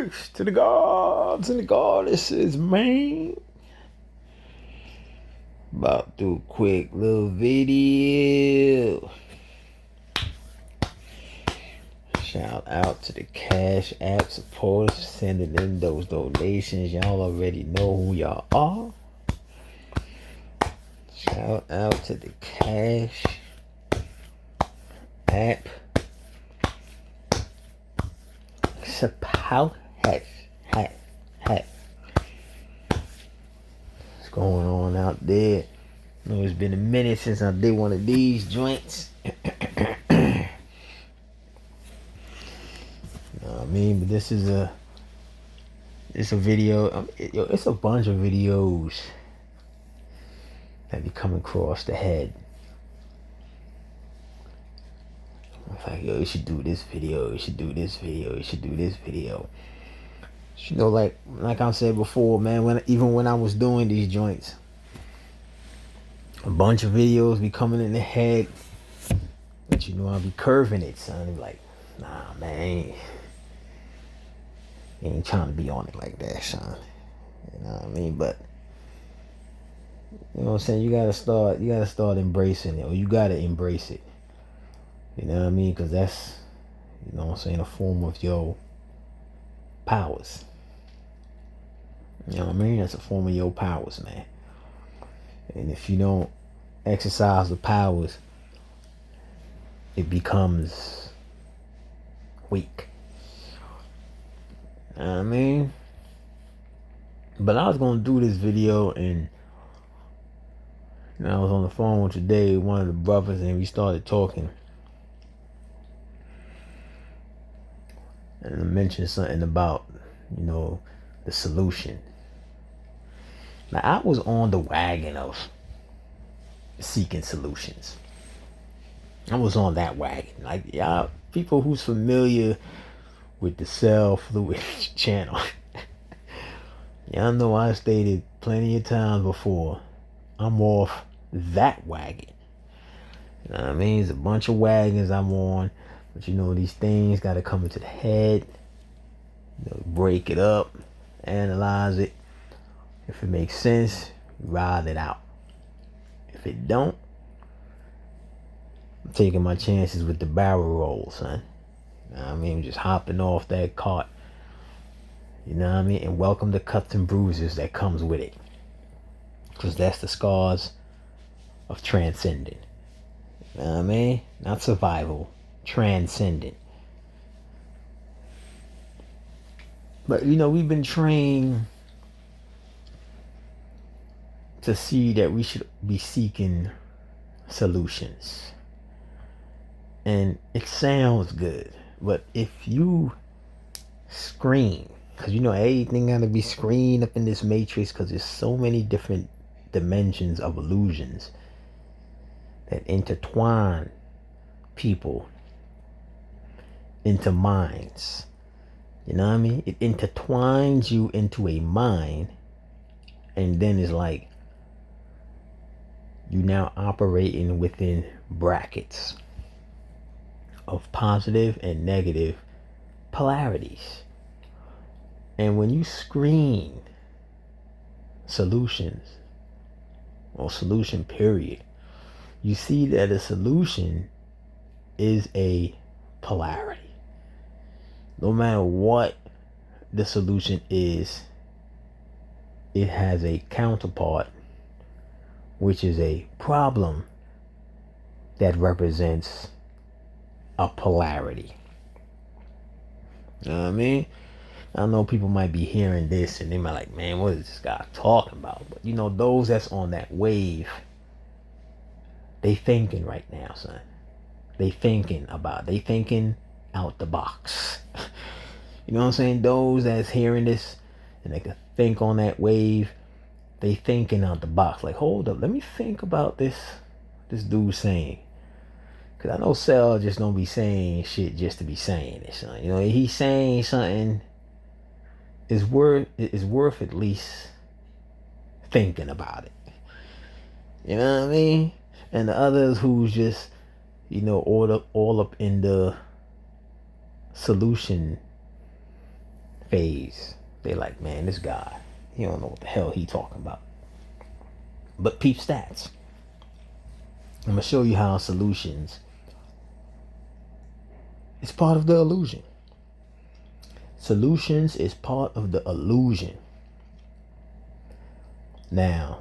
Peace to the gods and the goddesses, man. About to do a quick little video. Shout out to the Cash App supporters sending in those donations. Y'all already know who y'all are. Shout out to the Cash App support. What's going on out there? I know it's been a minute since I did one of these joints. But this is a video. It's a bunch of videos that be coming across the head. It's like, yo, you should do this video. You should do this video. You should do this video. You know, like I said before, man. Even when I was doing these joints, a bunch of videos be coming in the head, but you know I'll be curving it, son. Be like, nah, man. Ain't trying to be on it like that, son. You know what I mean? But you know what I'm saying? You gotta start embracing it, or you gotta embrace it. You know what I mean? Because that's, you know what I'm saying, a form of your powers. You know what I mean? That's a form of your powers, man. And if you don't exercise the powers, it becomes weak. You know what I mean? But I was gonna do this video, and you know, I was on the phone today with one of the brothers, and we started talking. And I mentioned something about, you know, the solution. Now, I was on the wagon of seeking solutions. I was on that wagon. Like, y'all, people who's familiar with the cellfluid channel, y'all know I stated plenty of times before, I'm off that wagon. You know what I mean? There's a bunch of wagons I'm on, but you know, these things got to come into the head, you know, break it up, analyze it. If it makes sense, ride it out. If it don't, I'm taking my chances with the barrel roll, son. You know what I mean? Just hopping off that cart. You know what I mean? And welcome the cuts and bruises that comes with it. Because that's the scars of transcending. You know what I mean? Not survival. Transcendent. But you know, we've been trained to see that we should be seeking solutions. And it sounds good, but if you screen, because you know everything gotta be screened up in this matrix, because there's so many different dimensions of illusions that intertwine people into minds. You know what I mean? It intertwines you into a mind, and then it's like you now operating within brackets of positive and negative polarities. And when you screen solutions, or solution period, you see that a solution is a polarity. No matter what the solution is, it has a counterpart, which is a problem that represents a polarity. You know what I mean? I know people might be hearing this and they might like, man, what is this guy talking about? But you know, those that's on that wave, they thinking right now, son. They thinking out the box. You know what I'm saying? Those that's hearing this and they can think on that wave, they thinking out the box. Like, hold up, let me think about this dude saying. Because I know Cell just don't be saying shit just to be saying it, son. You know, he's saying something is worth at least thinking about it. You know what I mean? And the others who's just, you know, all up in the solution phase. They like, man, this guy, he don't know what the hell he talking about. But peep stats. I'm gonna show you how solutions is part of the illusion. Solutions is part of the illusion. Now,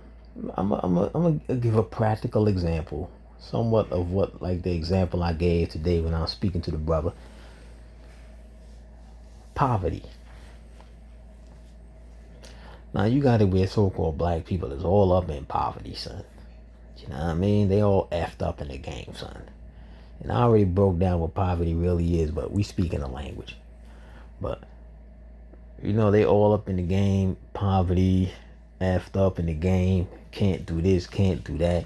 I'm gonna give a practical example, somewhat of what, like the example I gave today when I was speaking to the brother. Poverty. Now you got it where so-called black people is all up in poverty, son. You know what I mean? They all effed up in the game, son. And I already broke down what poverty really is, but we speak in a language. But, you know, they all up in the game, poverty, effed up in the game, can't do this, can't do that.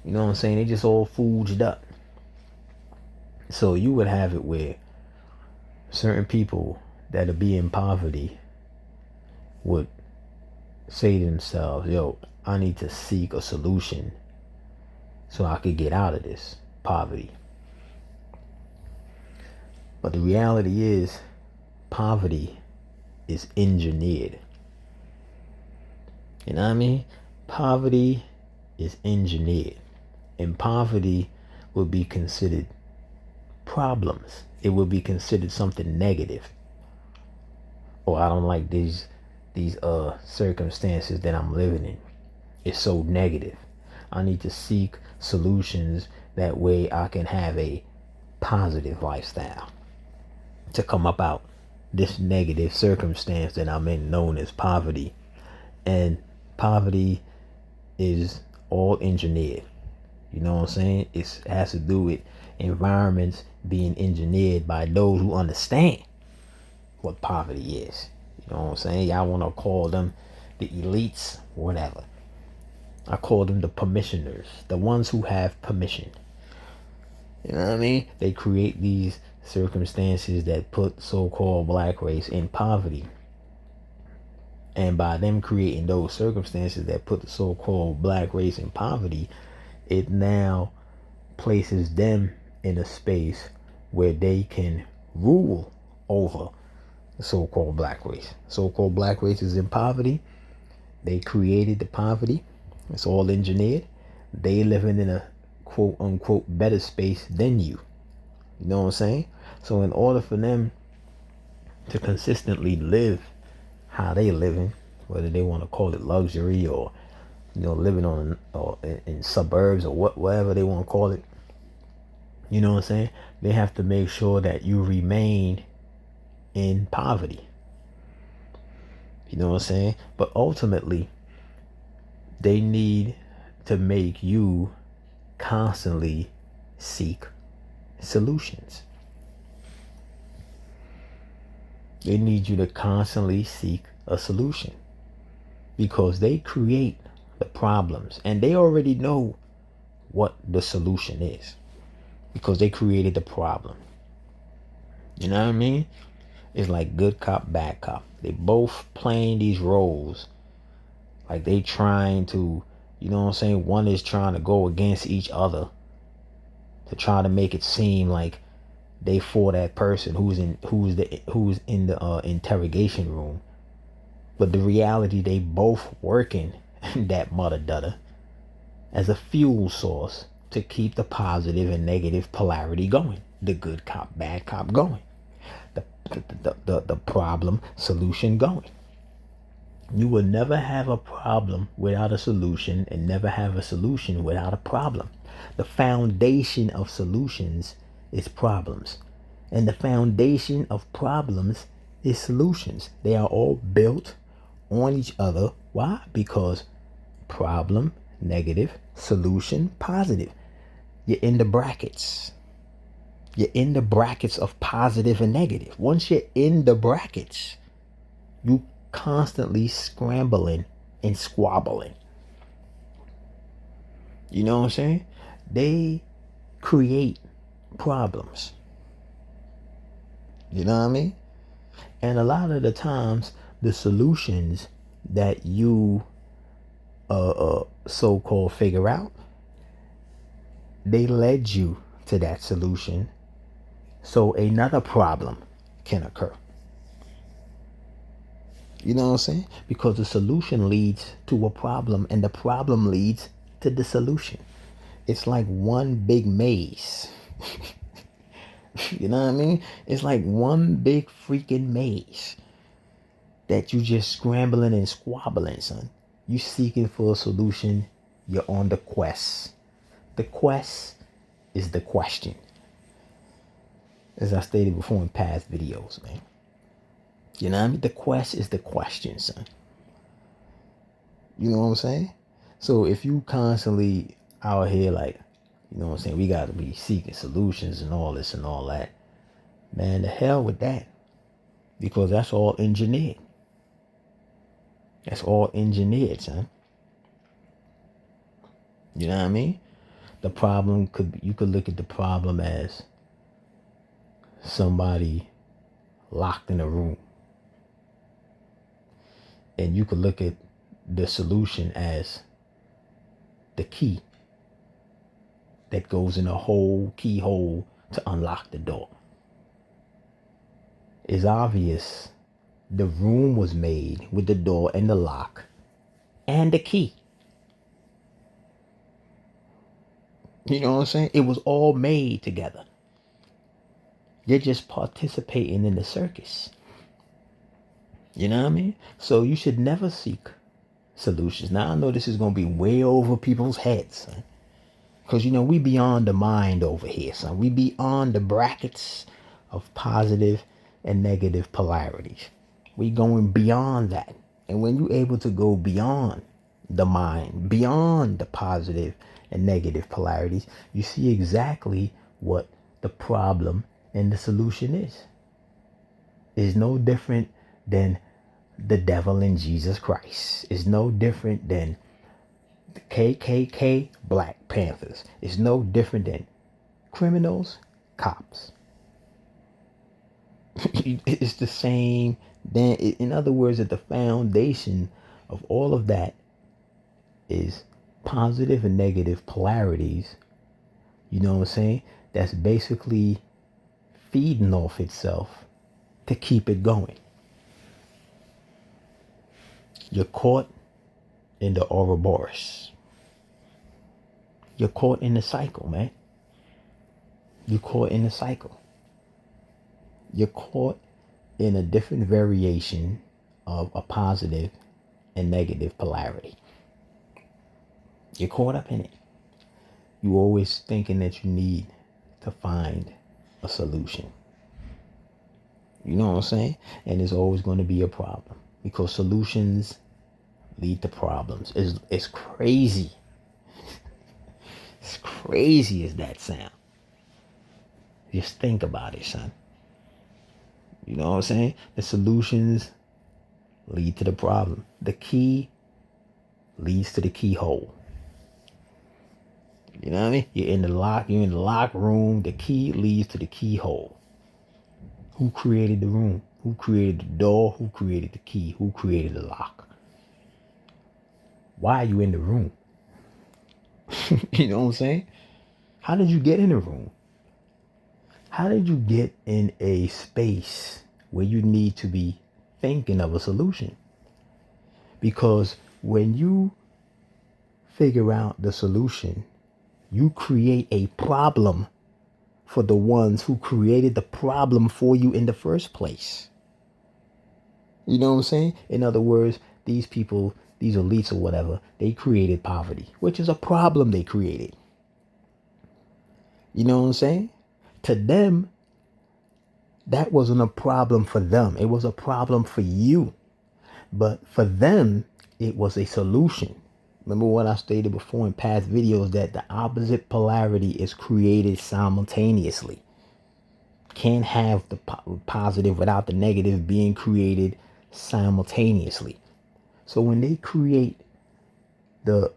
You know what I'm saying? They just all fooged up. So you would have it where certain people that'll be in poverty would say to themselves, yo, I need to seek a solution so I could get out of this poverty. But the reality is, poverty is engineered. You know what I mean? Poverty is engineered. And poverty would be considered problems. It would be considered something negative. Or I don't like these circumstances that I'm living in. It's so negative. I need to seek solutions that way I can have a positive lifestyle to come up out this negative circumstance that I'm in, known as poverty. And poverty is all engineered. You know what I'm saying? It has to do with environments being engineered by those who understand what poverty is. You know what I'm saying? Y'all want to call them the elites, whatever. I call them the permissioners, the ones who have permission. You know what I mean? They create these circumstances that put so-called black race in poverty. And by them creating those circumstances that put the so-called black race in poverty, it now places them in a space where they can rule over the so-called black race. So-called black race is in poverty. They created the poverty. It's all engineered. They living in a quote unquote better space than you. You know what I'm saying? So in order for them to consistently live how they living, whether they want to call it luxury or, you know, living on or in suburbs or whatever they want to call it, you know what I'm saying? They have to make sure that you remain in poverty. You know what I'm saying? But ultimately, they need to make you constantly seek solutions. They need you to constantly seek a solution because they create the problems and they already know what the solution is because they created the problem. You know what I mean? It's like good cop, bad cop. They both playing these roles. Like they trying to, you know what I'm saying? One is trying to go against each other to try to make it seem like they for that person who's in the interrogation room. But the reality, they both working that mother dutter as a fuel source to keep the positive and negative polarity going. The good cop, bad cop going. The problem solution going. You will never have a problem without a solution and never have a solution without a problem. The foundation of solutions is problems. And the foundation of problems is solutions. They are all built on each other. Why? Because problem, negative, solution, positive. You're in the brackets. You're in the brackets of positive and negative. Once you're in the brackets, you constantly scrambling and squabbling. You know what I'm saying? They create problems. You know what I mean? And a lot of the times, the solutions that you so-called figure out, they led you to that solution so another problem can occur. You know what I'm saying? Because the solution leads to a problem, and the problem leads to the solution. It's like one big maze. You know what I mean? It's like one big freaking maze that you just scrambling and squabbling, son. You seeking for a solution. You're on the quest. The quest is the question. As I stated before in past videos, man. You know what I mean? The quest is the question, son. You know what I'm saying? So if you constantly out here like, you know what I'm saying, we got to be seeking solutions and all this and all that, man, the hell with that. Because that's all engineered. That's all engineered, son. You know what I mean? The problem you could look at the problem as somebody locked in a room. And you could look at the solution as the key that goes in a whole keyhole to unlock the door. It's obvious the room was made with the door and the lock and the key. You know what I'm saying? It was all made together. You're just participating in the circus. You know what I mean? So you should never seek solutions. Now I know this is going to be way over people's heads, son. Because, you know, we beyond the mind over here, son. We beyond the brackets of positive and negative polarities. We going beyond that. And when you're able to go beyond the mind, beyond the positive and negative polarities, you see exactly what the problem and the solution is. It's no different than the devil in Jesus Christ. It's no different than the KKK Black Panthers. It's no different than criminals, cops. It's the same. Then, in other words, that the foundation of all of that is positive and negative polarities. You know what I'm saying? That's basically feeding off itself to keep it going. You're caught in the Ouroboros. You're caught in the cycle, man. You're caught in the cycle. You're caught in a different variation of a positive and negative polarity. You're caught up in it. You're always thinking that you need to find a solution. You know what I'm saying? And there's always going to be a problem because solutions lead to problems. It's crazy. As crazy as that sound. Just think about it, son. You know what I'm saying? The solutions lead to the problem. The key leads to the keyhole. You know what I mean? You're in the lock room. The key leads to the keyhole. Who created the room? Who created the door? Who created the key? Who created the lock? Why are you in the room? You know what I'm saying? How did you get in the room? How did you get in a space where you need to be thinking of a solution? Because when you figure out the solution, you create a problem for the ones who created the problem for you in the first place. You know what I'm saying? In other words, these people, these elites or whatever, they created poverty, which is a problem they created. You know what I'm saying? To them, that wasn't a problem for them. It was a problem for you. But for them, it was a solution. Remember what I stated before in past videos, that the opposite polarity is created simultaneously. Can't have the positive without the negative being created simultaneously. So when they create the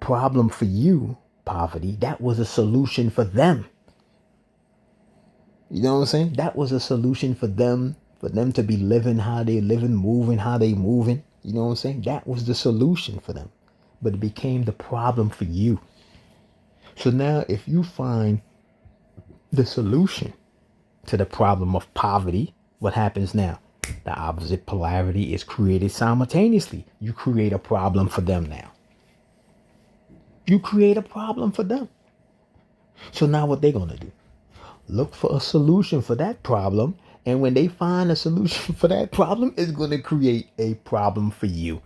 problem for you, poverty, that was a solution for them. You know what I'm saying? That was a solution for them to be living how they living, moving how they moving. You know what I'm saying? That was the solution for them. But it became the problem for you. So now if you find the solution to the problem of poverty, what happens now? The opposite polarity is created simultaneously. You create a problem for them now. You create a problem for them. So now what they're going to do? Look for a solution for that problem. And when they find a solution for that problem, it's going to create a problem for you.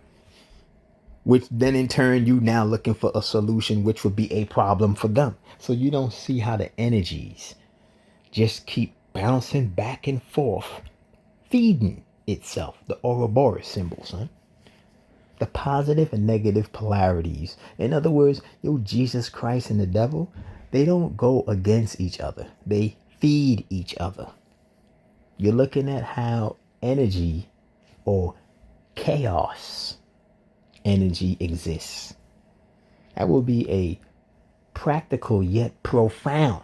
Which then in turn, you now looking for a solution, which would be a problem for them. So you don't see how the energies just keep bouncing back and forth, feeding itself. The Ouroboros symbol, son. The positive and negative polarities. In other words, Jesus Christ and the devil, they don't go against each other. They feed each other. You're looking at how energy or chaos energy exists. That will be a practical yet profound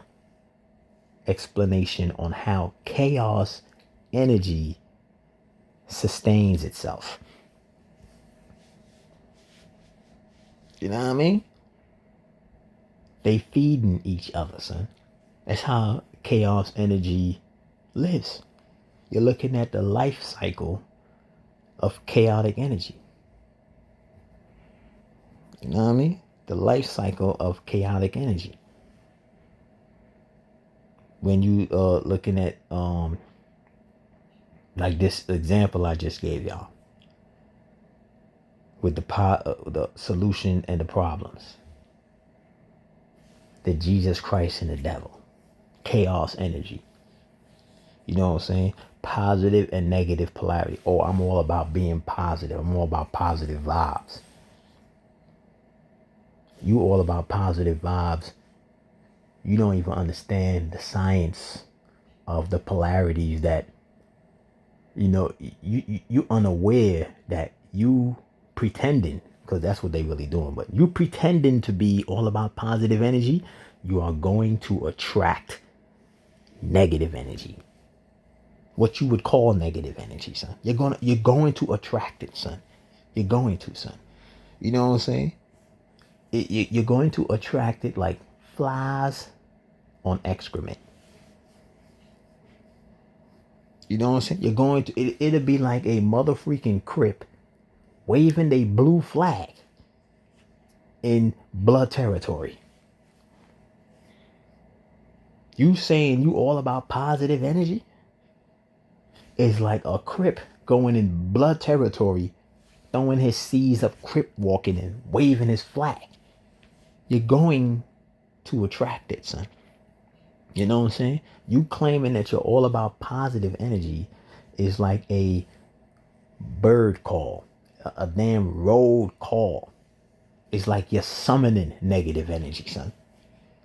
explanation on how chaos energy sustains itself. You know what I mean? They feeding each other, son. That's how chaos energy lives. You're looking at the life cycle of chaotic energy. You know what I mean? The life cycle of chaotic energy. When you looking at like this example I just gave y'all with the solution and the problems. The Jesus Christ and the devil. Chaos energy. You know what I'm saying? Positive and negative polarity. Oh, I'm all about being positive. I'm all about positive vibes. You all about positive vibes. You don't even understand the science of the polarities that, you unaware that you pretending, because that's what they really doing, but you pretending to be all about positive energy, you are going to attract negative energy. What you would call negative energy, son. You're going to attract it, son. You're going to, son. You know what I'm saying? You're going to attract it like flies on excrement. You know what I'm saying? You're going to, it'll be like a mother freaking Crip waving a blue flag in blood territory. You saying you all about positive energy is like a Crip going in blood territory, throwing his seeds of Crip walking and waving his flag. You're going to attract it, son. You know what I'm saying? You claiming that you're all about positive energy is like a bird call, a damn road call. It's like you're summoning negative energy, son.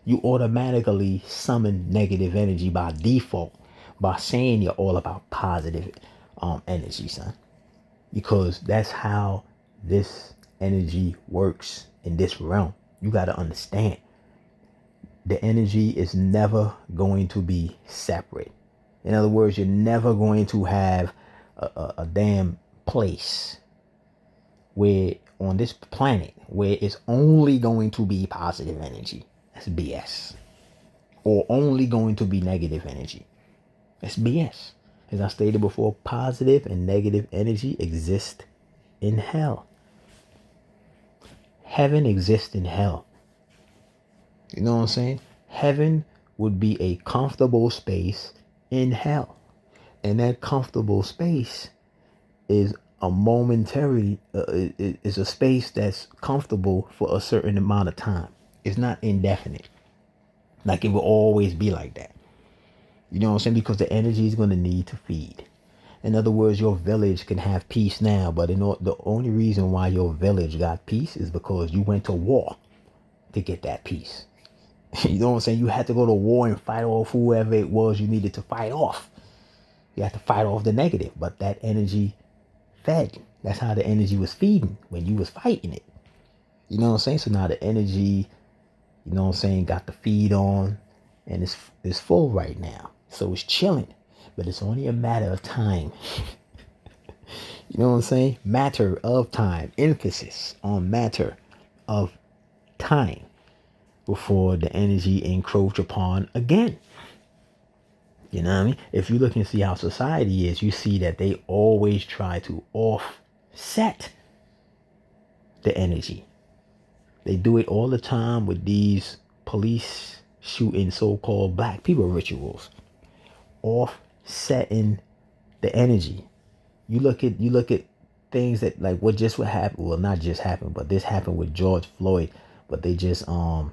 You automatically summon negative energy by default by saying you're all about positive energy, son. Because that's how this energy works in this realm. You got to understand. The energy is never going to be separate. In other words, you're never going to have a damn place where on this planet where it's only going to be positive energy. That's BS. Or only going to be negative energy. That's BS. As I stated before, positive and negative energy exist in hell. Heaven exists in hell. You know what I'm saying? Heaven would be a comfortable space in hell. And that comfortable space is a momentary, is a space that's comfortable for a certain amount of time. It's not indefinite. Like it will always be like that. You know what I'm saying? Because the energy is going to need to feed. In other words, your village can have peace now, but the only reason why your village got peace is because you went to war to get that peace. You know what I'm saying? You had to go to war and fight off whoever it was you needed to fight off. You had to fight off the negative, but that energy fed. That's how the energy was feeding when you was fighting it. You know what I'm saying? So now the energy, you know what I'm saying, got the feed on and it's full right now. So it's chilling, but it's only a matter of time. You know what I'm saying? Matter of time. Emphasis on matter of time before the energy encroach upon again. You know what I mean? If you look and see how society is, you see that they always try to offset the energy. They do it all the time with these police shooting so-called black people rituals, offsetting the energy. You look at things that like what happened. Well, not just happened, but this happened with George Floyd. But they just had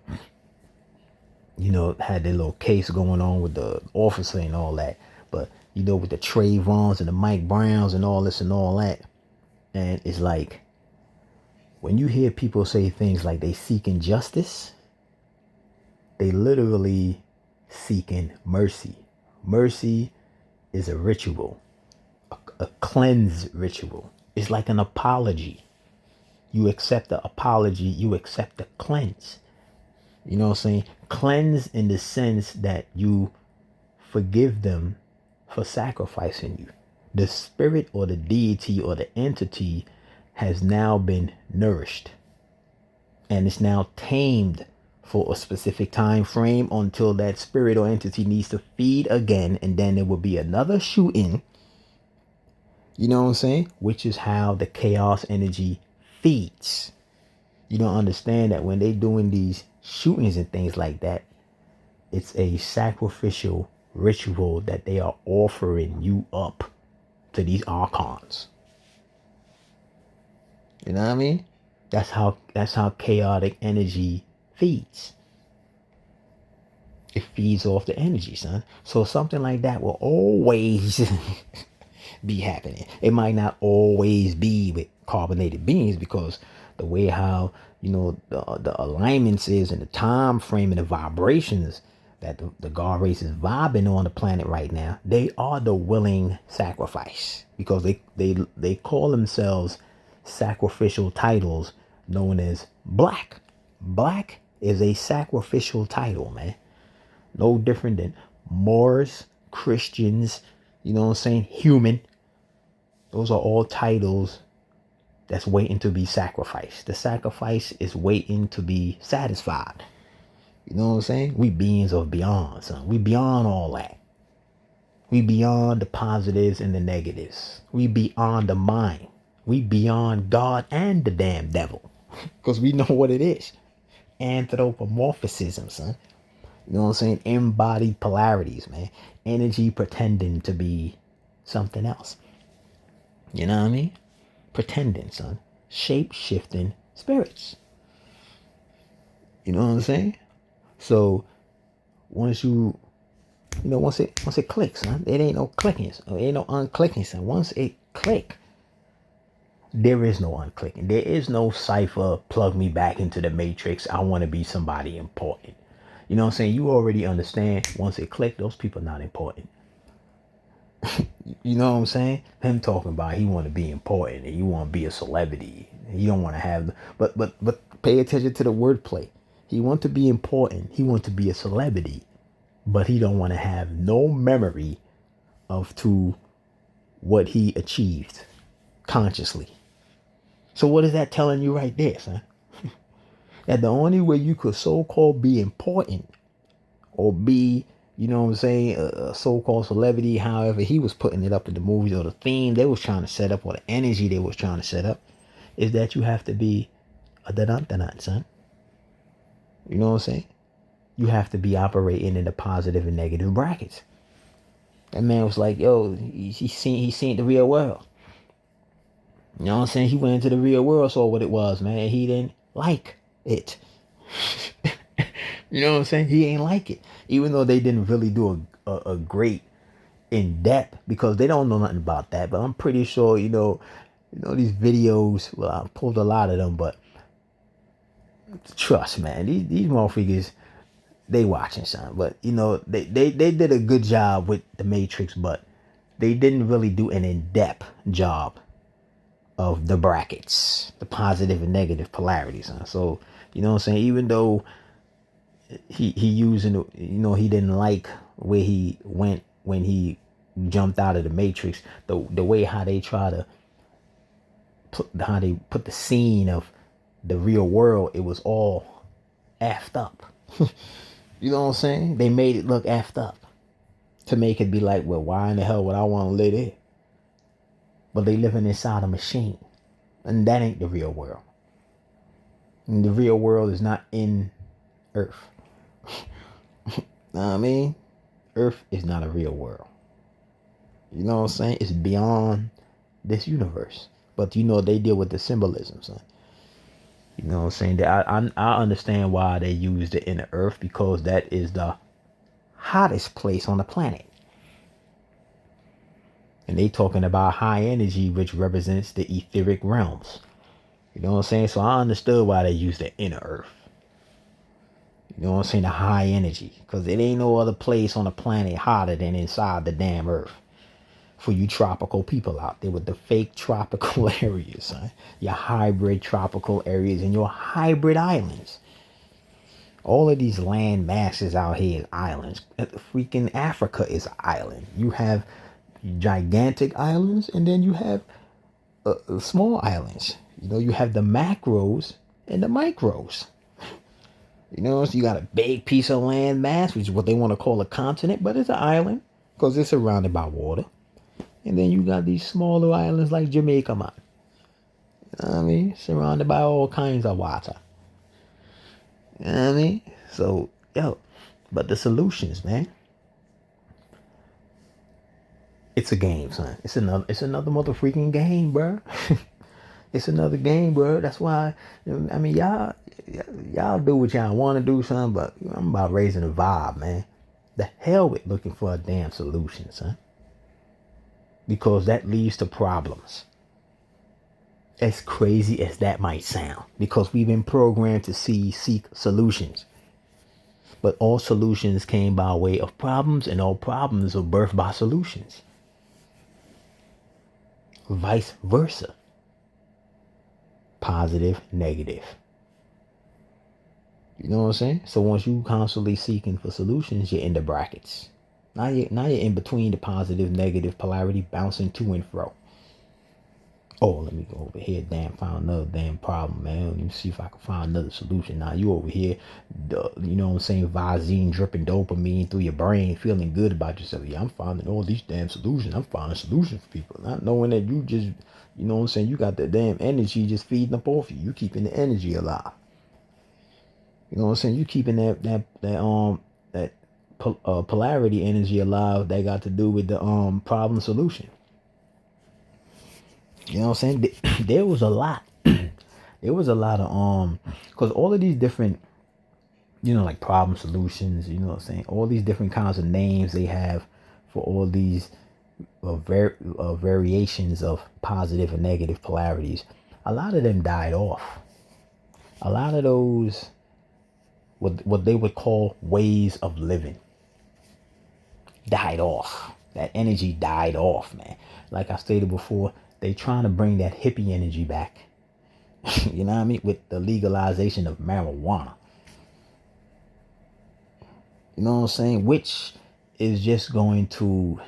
their little case going on with the officer and all that. But with the Trayvons and the Mike Browns and all this and all that, and it's like when you hear people say things like they seeking justice, they literally seeking mercy. Mercy is a ritual, a cleanse ritual. It's like an apology. You accept the apology, you accept the cleanse. You know what I'm saying? Cleanse in the sense that you forgive them for sacrificing you. The spirit or the deity or the entity has now been nourished. And it's now tamed for a specific time frame until that spirit or entity needs to feed again. And then there will be another shooting. You know what I'm saying? Which is how the chaos energy feeds. You don't understand that when they're doing these shootings and things like that, it's a sacrificial ritual that they are offering you up to these archons. You know what I mean? That's how chaotic energy feeds. It feeds off the energy, son. So something like that will always be happening. It might not always be with carbonated beings, because the way how the alignments is and the time frame and the vibrations that the God race is vibing on the planet right now, they are the willing sacrifice, because they call themselves sacrificial titles known as black. Black is a sacrificial title, man. No different than Moors, Christians, human. Those are all titles that's waiting to be sacrificed. The sacrifice is waiting to be satisfied. You know what I'm saying? We beings of beyond, son. We beyond all that. We beyond the positives and the negatives. We beyond the mind. We beyond God and the damn devil. Because we know what it is. Anthropomorphism, son. You know what I'm saying? Embodied polarities, man. Energy pretending to be something else. You know what I mean? Pretending, son. Shape-shifting spirits. You know what I'm saying? So once once it clicks, son, it ain't no clicking, it ain't no unclicking, son. Once it click, there is no unclicking. There is no cipher, plug me back into the matrix, I want to be somebody important. You know what I'm saying? You already understand, once it click, those people not important. You know what I'm saying? Him talking about he want to be important and you want to be a celebrity. You don't want to have, but pay attention to the wordplay. He want to be important. He want to be a celebrity, but he don't want to have no memory of to what he achieved consciously. So what is that telling you right there, son? That the only way you could so-called be important or be, you know what I'm saying, a so-called celebrity, however he was putting it up in the movies, or the theme they was trying to set up, or the energy they was trying to set up, is that you have to be a da-dun-dun-dun, son. You know what I'm saying? You have to be operating in the positive and negative brackets. That man was like, yo, he seen the real world. You know what I'm saying? He went into the real world, saw what it was, man. He didn't like it. You know what I'm saying? He ain't like it. Even though they didn't really do a great in-depth, because they don't know nothing about that. But I'm pretty sure, these videos, well, I pulled a lot of them, but trust, man, these motherfuckers, they watching something. But, they did a good job with the Matrix, but they didn't really do an in-depth job of the brackets, the positive and negative polarities. Huh? So, you know what I'm saying? Even though he using, he didn't like where he went when he jumped out of the Matrix, the way how they try to how they put the scene of the real world, it was all effed up. You know what I'm saying? They made it look effed up. to make it be like, well, why in the hell would I want to live there? But they living inside a machine. And that ain't the real world. And the real world is not in Earth. Know what I mean? Earth is not a real world. You know what I'm saying? It's beyond this universe. But you know, they deal with the symbolism, son. You know what I'm saying? That I understand why they use the inner Earth, because that is the hottest place on the planet. And they talking about high energy, which represents the etheric realms. You know what I'm saying? So I understood why they use the inner Earth. You know what I'm saying? The high energy. Because it ain't no other place on the planet hotter than inside the damn Earth. For you tropical people out there with the fake tropical areas, son. Your hybrid tropical areas and your hybrid islands. All of these land masses out here is islands. Freaking Africa is an island. You have gigantic islands, and then you have small islands. You know, you have the macros and the micros. You know, so you got a big piece of land mass, which is what they want to call a continent, but it's an island because it's surrounded by water. And then you got these smaller islands like Jamaica, man. You know what I mean? Surrounded by all kinds of water. You know what I mean? So, yo, but the solutions, man. It's a game, son. It's another motherfucking game, bro. It's another game, bro. That's why, I mean, y'all do what y'all want to do, son, but I'm about raising the vibe, man. The hell with looking for a damn solution, son. Because that leads to problems. As crazy as that might sound. Because we've been programmed to seek solutions. But all solutions came by way of problems, and all problems are birthed by solutions. Vice versa. Positive, negative. You know what I'm saying? So once you constantly seeking for solutions, you're in the brackets. Now you're in between the positive, negative polarity, bouncing to and fro. Oh, let me go over here. Found another damn problem, man. Let me see if I can find another solution. Now you over here, you know what I'm saying, Visine dripping dopamine through your brain, feeling good about yourself. Yeah, I'm finding all these damn solutions. I'm finding solutions for people. Not knowing that you just, you know what I'm saying, you got the damn energy just feeding up off you. You keeping the energy alive. You know what I'm saying? You keeping that polarity energy alive that got to do with the problem solution. You know what I'm saying? There was a lot. There was a lot of because all of these different, you know, like problem solutions, you know what I'm saying? All these different kinds of names they have for all these variations of positive and negative polarities. A lot of them died off. A lot of those, what they would call ways of living, died off. That energy died off, man. Like I stated before, they trying to bring that hippie energy back. You know what I mean? With the legalization of marijuana. You know what I'm saying? Which is just going to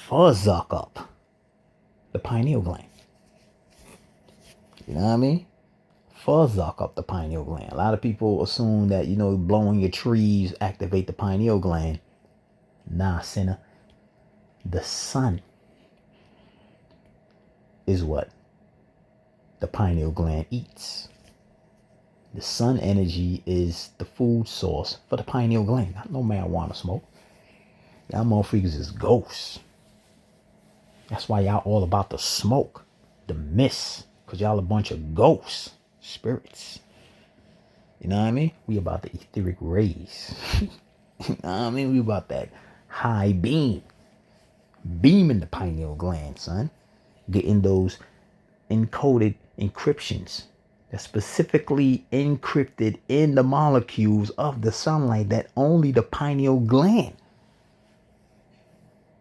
fuzzuck up the pineal gland. You know what I mean? Fuzzuck up the pineal gland. A lot of people assume that, you know, blowing your trees activate the pineal gland. Nah, sinner. The sun is what the pineal gland eats. The sun energy is the food source for the pineal gland. Not no marijuana smoke. Y'all motherfuckers is ghosts. That's why y'all all about the smoke, the mist, because y'all a bunch of ghosts, spirits. You know what I mean? We about the etheric rays. You know what I mean? We about that high beam. Beaming the pineal gland, son. Getting those encoded encryptions that's specifically encrypted in the molecules of the sunlight that only the pineal gland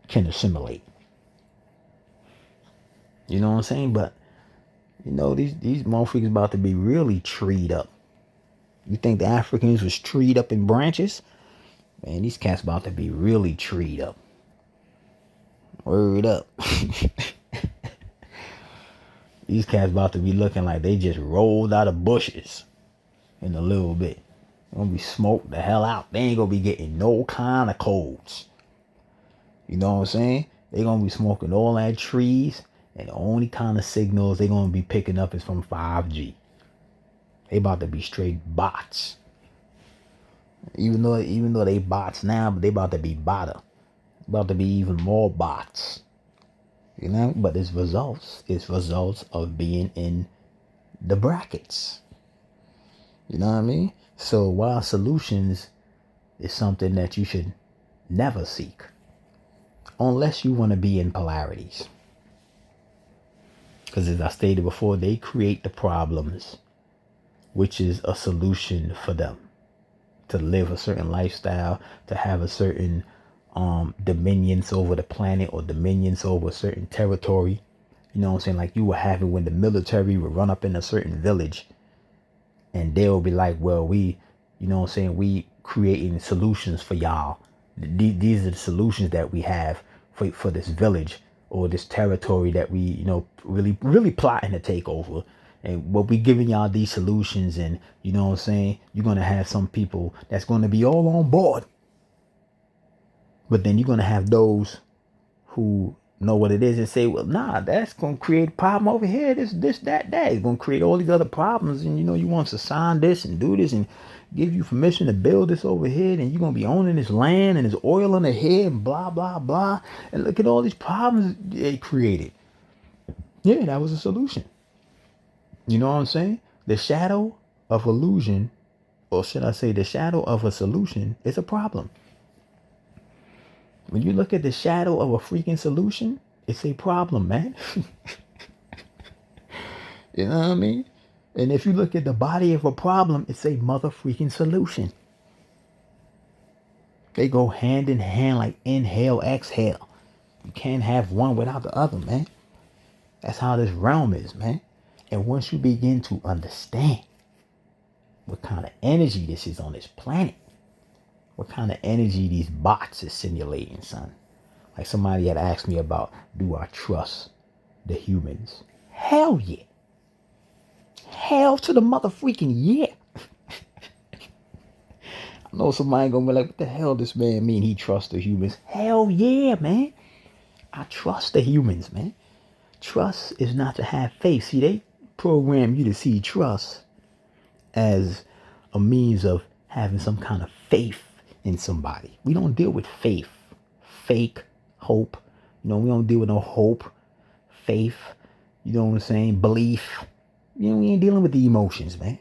can assimilate. You know what I'm saying? But, you know, these motherfuckers about to be really treed up. You think the Africans was treed up in branches? Man, these cats about to be really treed up. Word up. These cats about to be looking like they just rolled out of bushes in a little bit. They're gonna be smoked the hell out. They ain't gonna be getting no kind of colds. You know what I'm saying? They're going to be smoking all that trees, and the only kind of signals they're going to be picking up is from 5G. They about to be straight bots. Even though they bots now, but they about to be botter. About to be even more bots. You know? But it's results. It's results of being in the brackets. You know what I mean? So while solutions is something that you should never seek, unless you want to be in polarities. Because as I stated before, they create the problems, which is a solution for them to live a certain lifestyle, to have a certain dominions over the planet or dominions over a certain territory. You know what I'm saying? Like you were having when the military would run up in a certain village and they'll be like, well, we creating solutions for y'all. These are the solutions that we have for this village or this territory that we, really plotting to take over. And what we giving y'all these solutions, and you know what I'm saying, you're going to have some people that's going to be all on board. But then you're going to have those who know what it is and say, well, nah, that's going to create a problem over here. This, that. It's going to create all these other problems. And, you want to sign this and do this and give you permission to build this over here. And you're going to be owning this land and there's oil on the head and blah, blah, blah. And look at all these problems they created. Yeah, that was a solution. You know what I'm saying? The shadow of illusion, or should I say the shadow of a solution, is a problem. When you look at the shadow of a freaking solution, it's a problem, man. You know what I mean? And if you look at the body of a problem, it's a mother freaking solution. They go hand in hand like inhale, exhale. You can't have one without the other, man. That's how this realm is, man. And once you begin to understand what kind of energy this is on this planet, what kind of energy these bots is simulating, son. Like somebody had asked me about, do I trust the humans? Hell yeah. Hell to the mother freaking yeah. I know somebody gonna be like, what the hell this man mean he trusts the humans? Hell yeah, man. I trust the humans, man. Trust is not to have faith. See, they program you to see trust as a means of having some kind of faith in somebody. We don't deal with faith, fake hope. We don't deal with no hope, faith. You know what I'm saying? Belief. We ain't dealing with the emotions, man.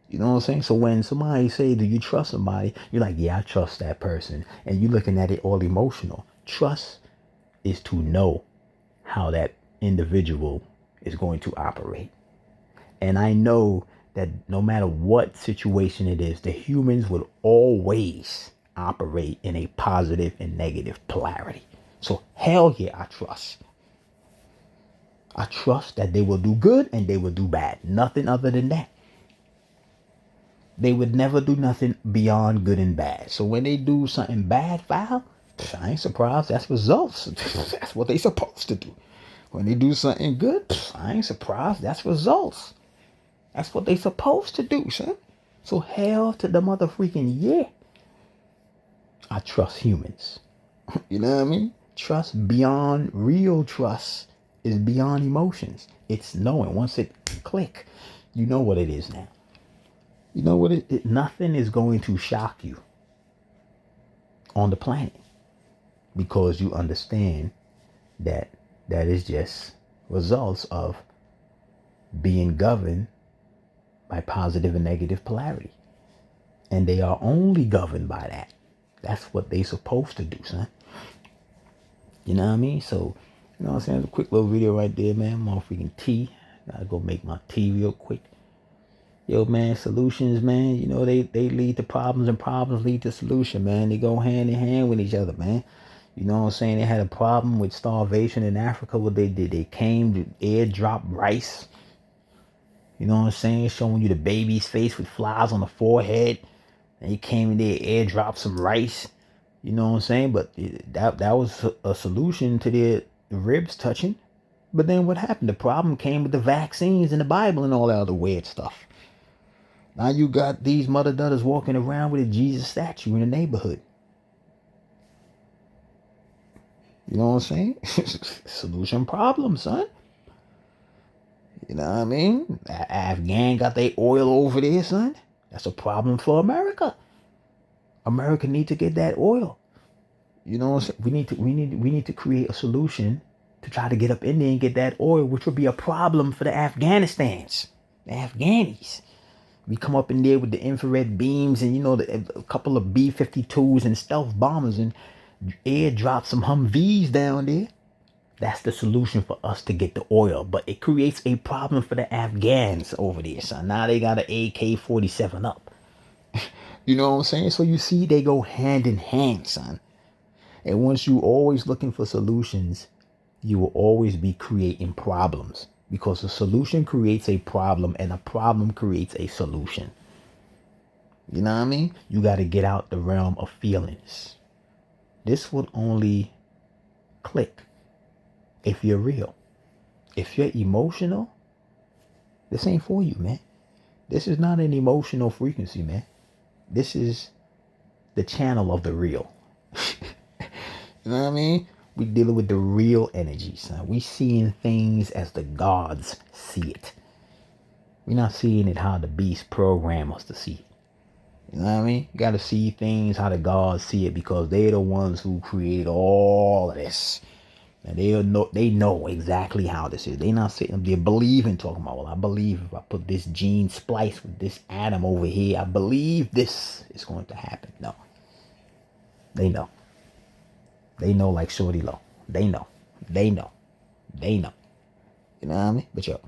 You know what I'm saying? So when somebody say, do you trust somebody? You're like, yeah, I trust that person. And you're looking at it all emotional. Trust is to know how that individual is going to operate. And I know that no matter what situation it is, the humans will always operate in a positive and negative polarity. So hell yeah, I trust. I trust that they will do good and they will do bad. Nothing other than that. They would never do nothing beyond good and bad. So when they do something bad, foul, I ain't surprised. That's results. That's what they supposed to do. When they do something good, I ain't surprised. That's results. That's what they supposed to do, son. So hell to the mother freaking yeah. I trust humans. You know what I mean? Trust beyond real trust is beyond emotions. It's knowing. Once it click, you know what it is now. You know what nothing is going to shock you on the planet because you understand that is just results of being governed by positive and negative polarity. And they are only governed by that. That's what they supposed to do, son. You know what I mean? So, you know what I'm saying? It's a quick little video right there, man. I'm on freaking tea. Gotta go make my tea real quick. Yo, man, solutions, man. They lead to problems and problems lead to solution, man. They go hand in hand with each other, man. You know what I'm saying? They had a problem with starvation in Africa. What they did, they came to airdrop rice. You know what I'm saying? Showing you the baby's face with flies on the forehead. And he came in there, airdropped some rice. You know what I'm saying? But that was a solution to their ribs touching. But then what happened? The problem came with the vaccines and the Bible and all that other weird stuff. Now you got these mother dudders walking around with a Jesus statue in the neighborhood. You know what I'm saying? Solution problem, son. You know what I mean? Afghan got their oil over there, son. That's a problem for America. America need to get that oil. You know what I'm saying? We need to create a solution to try to get up in there and get that oil, which would be a problem for the Afghanistans, the Afghanis. We come up in there with the infrared beams and a couple of B-52s and stealth bombers and airdrop some Humvees down there. That's the solution for us to get the oil, but it creates a problem for the Afghans over there, son. Now they got an AK-47 up. You know what I'm saying? So you see, they go hand in hand, son. And once you always looking for solutions, you will always be creating problems, because a solution creates a problem and a problem creates a solution. You know what I mean? You got to get out the realm of feelings. This will only click if you're real. If you're emotional, this ain't for you, man. This is not an emotional frequency, man. This is the channel of the real. You know what I mean? We dealing with the real energy, son. We seeing things as the gods see it. We're not seeing it how the beast program us to see it. You know what I mean? You got to see things how the gods see it, because they're the ones who created all of this. And they know exactly how this is. They not sitting up there believing, talking about, well, I believe if I put this gene splice with this atom over here, I believe this is going to happen. No. They know. They know like Shorty Low. They know. They know. They know. You know what I mean? But yo,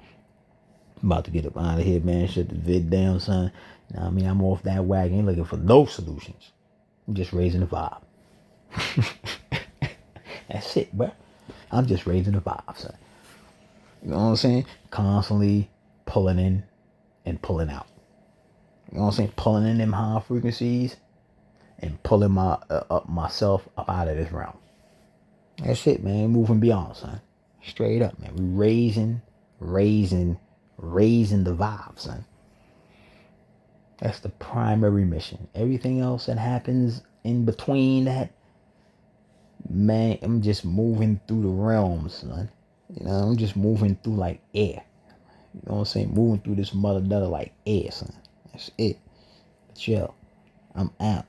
I'm about to get up out of here, man. Shut the vid down, son. You know what I mean? I'm off that wagon. Ain't looking for no solutions. I'm just raising the vibe. That's it, bro. I'm just raising the vibe, son. You know what I'm saying? Constantly pulling in and pulling out. You know what I'm saying? Pulling in them high frequencies and pulling myself up out of this realm. That's it, man. Moving beyond, son. Straight up, man. We raising the vibe, son. That's the primary mission. Everything else that happens in between that, man, I'm just moving through the realms, son. You know, I'm just moving through like air. You know what I'm saying? Moving through this mother like air, son. That's it. But yo, I'm out.